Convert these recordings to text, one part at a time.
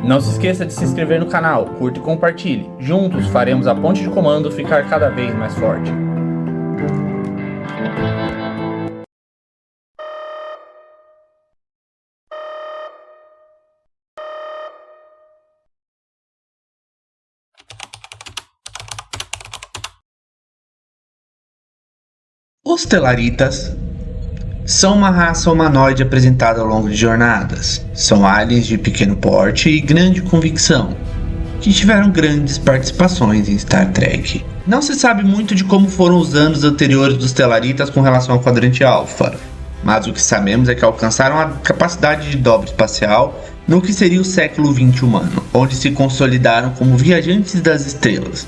Não se esqueça de se inscrever no canal, curta e compartilhe. Juntos faremos a ponte de comando ficar cada vez mais forte. Os Telaritas são uma raça humanoide apresentada ao longo de jornadas. São aliens de pequeno porte e grande convicção, que tiveram grandes participações em Star Trek. Não se sabe muito de como foram os anos anteriores dos Telaritas com relação ao Quadrante Alpha, mas o que sabemos é que alcançaram a capacidade de dobra espacial no que seria o século XX humano, onde se consolidaram como viajantes das estrelas.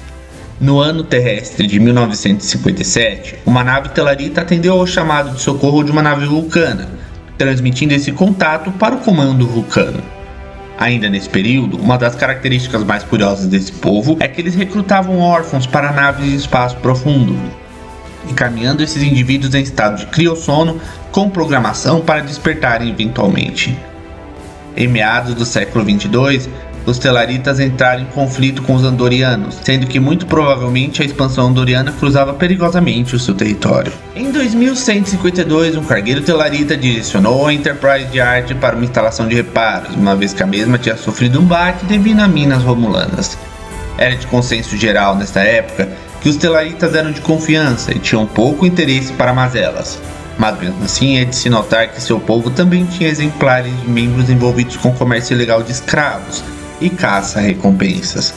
No ano terrestre de 1957, uma nave Telarita atendeu ao chamado de socorro de uma nave vulcana, transmitindo esse contato para o comando vulcano. Ainda nesse período, uma das características mais curiosas desse povo é que eles recrutavam órfãos para naves de espaço profundo, encaminhando esses indivíduos em estado de criossono com programação para despertarem eventualmente. Em meados do século 22, os Telaritas entraram em conflito com os Andorianos, sendo que muito provavelmente a expansão andoriana cruzava perigosamente o seu território. Em 2152, um cargueiro Telarita direcionou a Enterprise de Arte para uma instalação de reparos, uma vez que a mesma tinha sofrido um baque devido a minas romulanas. Era de consenso geral nesta época que os Telaritas eram de confiança e tinham pouco interesse para mazelas. Mas mesmo assim é de se notar que seu povo também tinha exemplares de membros envolvidos com comércio ilegal de escravos e caça-recompensas.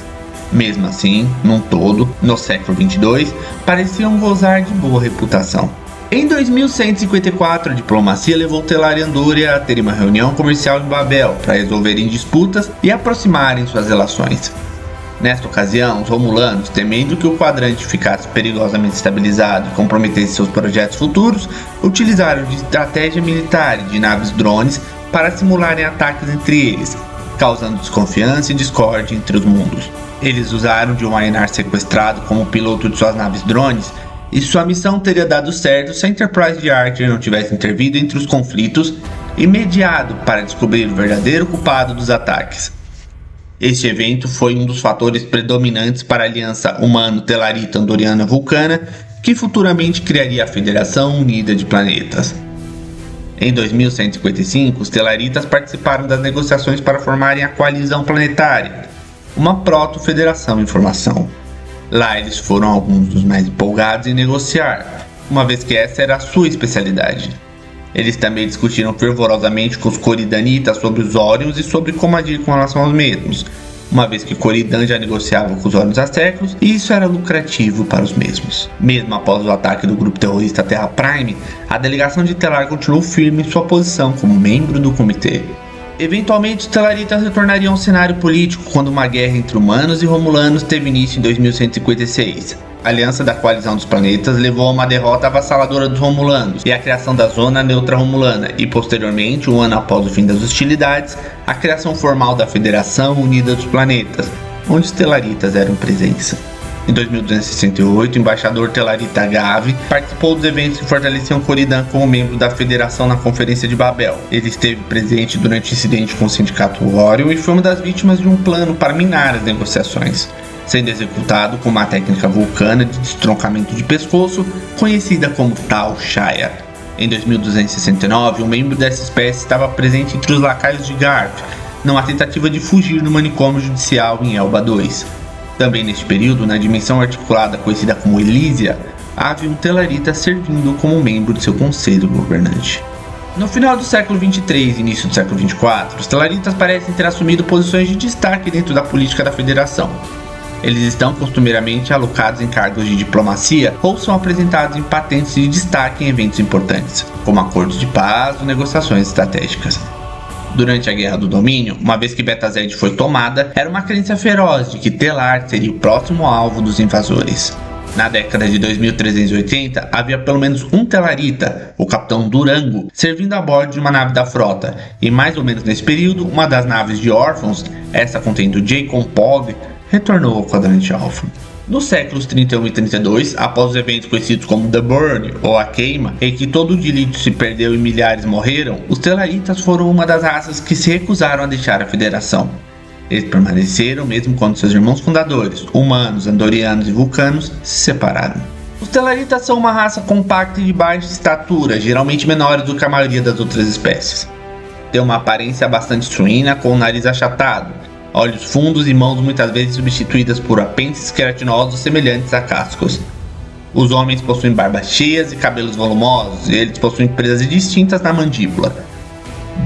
Mesmo assim, num todo, no século 22, pareciam gozar de boa reputação. Em 2154, a diplomacia levou Telar e Andoria a terem uma reunião comercial em Babel para resolverem disputas e aproximarem suas relações. Nesta ocasião, os Romulanos, temendo que o quadrante ficasse perigosamente estabilizado e comprometesse seus projetos futuros, utilizaram de estratégia militar e de naves drones para simularem ataques entre eles, causando desconfiança e discórdia entre os mundos. Eles usaram de um Aenar sequestrado como piloto de suas naves drones, e sua missão teria dado certo se a Enterprise de Archer não tivesse intervido entre os conflitos e mediado para descobrir o verdadeiro culpado dos ataques. Este evento foi um dos fatores predominantes para a aliança humano-telarita-andoriana-vulcana, que futuramente criaria a Federação Unida de Planetas. Em 2155, os Telaritas participaram das negociações para formarem a Coalizão Planetária, uma proto-federação em formação. Lá eles foram alguns dos mais empolgados em negociar, uma vez que essa era a sua especialidade. Eles também discutiram fervorosamente com os Coridanitas sobre os Orions e sobre como agir com relação aos mesmos, uma vez que Coridan já negociava com os Orions há séculos e isso era lucrativo para os mesmos. Mesmo após o ataque do grupo terrorista Terra Prime, a delegação de Telar continuou firme em sua posição como membro do comitê. Eventualmente, os Telaritas retornariam ao cenário político quando uma guerra entre humanos e romulanos teve início em 2156. A aliança da Coalizão dos Planetas levou a uma derrota avassaladora dos Romulanos e a criação da Zona Neutra Romulana e, posteriormente, um ano após o fim das hostilidades, a criação formal da Federação Unida dos Planetas, onde os Telaritas eram presença. Em 2268, o embaixador Telarita Gavi participou dos eventos que fortaleciam Coridan como membro da Federação na Conferência de Babel. Ele esteve presente durante o incidente com o Sindicato Orion e foi uma das vítimas de um plano para minar as negociações, sendo executado com uma técnica vulcana de destroncamento de pescoço, conhecida como Tal Shire. Em 2269, um membro dessa espécie estava presente entre os lacaios de Garth, numa tentativa de fugir do manicômio judicial em Elba II. Também neste período, na dimensão articulada conhecida como Elysia, havia um Telarita servindo como membro de seu conselho governante. No final do século 23 e início do século 24, os Telaritas parecem ter assumido posições de destaque dentro da política da Federação. Eles estão costumeiramente alocados em cargos de diplomacia ou são apresentados em patentes de destaque em eventos importantes, como acordos de paz ou negociações estratégicas. Durante a Guerra do Domínio, uma vez que Betazed foi tomada, era uma crença feroz de que Telar seria o próximo alvo dos invasores. Na década de 2380, havia pelo menos um Telarita, o Capitão Durango, servindo a bordo de uma nave da frota, e mais ou menos nesse período, uma das naves de órfãos, essa contendo Jacon Pog, retornou ao Quadrante Alpha. Nos séculos 31 e 32, após os eventos conhecidos como The Burn, ou a queima, em que todo o dilítio se perdeu e milhares morreram, os Telaritas foram uma das raças que se recusaram a deixar a Federação. Eles permaneceram mesmo quando seus irmãos fundadores, humanos, andorianos e vulcanos, se separaram. Os Telaritas são uma raça compacta e de baixa estatura, geralmente menores do que a maioria das outras espécies. Tem uma aparência bastante suína, com o nariz achatado, olhos fundos e mãos muitas vezes substituídas por apêndices queratinosos semelhantes a cascos. Os homens possuem barbas cheias e cabelos volumosos, e eles possuem presas distintas na mandíbula.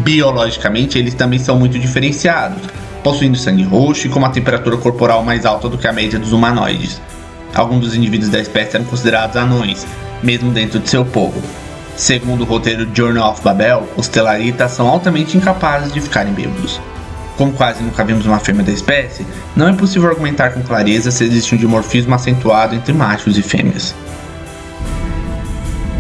Biologicamente, eles também são muito diferenciados, possuindo sangue roxo e com uma temperatura corporal mais alta do que a média dos humanoides. Alguns dos indivíduos da espécie eram considerados anões, mesmo dentro de seu povo. Segundo o roteiro Journal of Babel, os Telaritas são altamente incapazes de ficarem bêbados. Como quase nunca vimos uma fêmea da espécie, não é possível argumentar com clareza se existe um dimorfismo acentuado entre machos e fêmeas.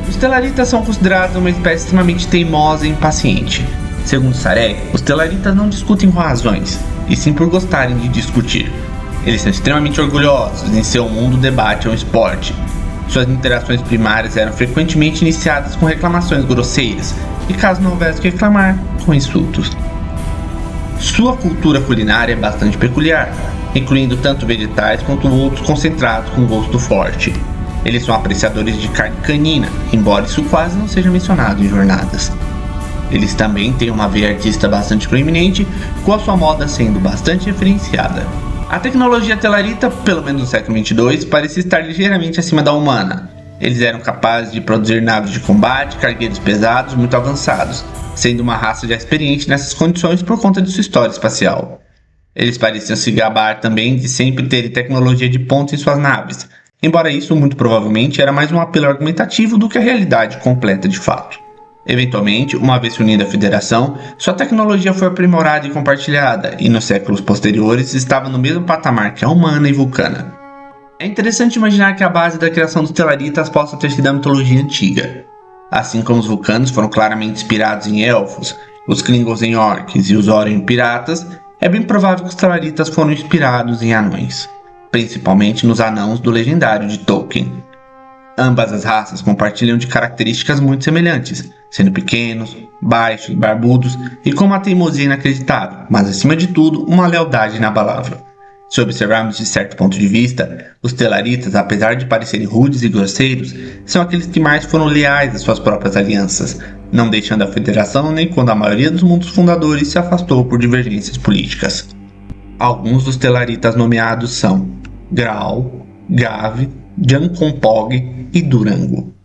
Os Telaritas são considerados uma espécie extremamente teimosa e impaciente. Segundo Sarek, os Telaritas não discutem com razões, e sim por gostarem de discutir. Eles são extremamente orgulhosos, em seu mundo o debate é um esporte. Suas interações primárias eram frequentemente iniciadas com reclamações grosseiras, e caso não houvesse o que reclamar, com insultos. Sua cultura culinária é bastante peculiar, incluindo tanto vegetais quanto outros concentrados com gosto forte. Eles são apreciadores de carne canina, embora isso quase não seja mencionado em jornadas. Eles também têm uma veia artista bastante proeminente, com a sua moda sendo bastante referenciada. A tecnologia Telarita, pelo menos no século XXII, parecia estar ligeiramente acima da humana. Eles eram capazes de produzir naves de combate, cargueiros pesados muito avançados, sendo uma raça já experiente nessas condições por conta de sua história espacial. Eles pareciam se gabar também de sempre terem tecnologia de ponta em suas naves, embora isso muito provavelmente era mais um apelo argumentativo do que a realidade completa de fato. Eventualmente, uma vez se unida à Federação, sua tecnologia foi aprimorada e compartilhada, e nos séculos posteriores estava no mesmo patamar que a humana e vulcana. É interessante imaginar que a base da criação dos Telaritas possa ter sido a mitologia antiga. Assim como os vulcanos foram claramente inspirados em elfos, os Klingons em orcs e os Ori em piratas, é bem provável que os Telaritas foram inspirados em anões, principalmente nos anãos do legendário de Tolkien. Ambas as raças compartilham de características muito semelhantes, sendo pequenos, baixos, barbudos e com uma teimosia inacreditável, mas acima de tudo, uma lealdade inabalável. Se observarmos de certo ponto de vista, os Telaritas, apesar de parecerem rudes e grosseiros, são aqueles que mais foram leais às suas próprias alianças, não deixando a Federação nem quando a maioria dos mundos fundadores se afastou por divergências políticas. Alguns dos Telaritas nomeados são Graal, Gav, Jankompog e Durango.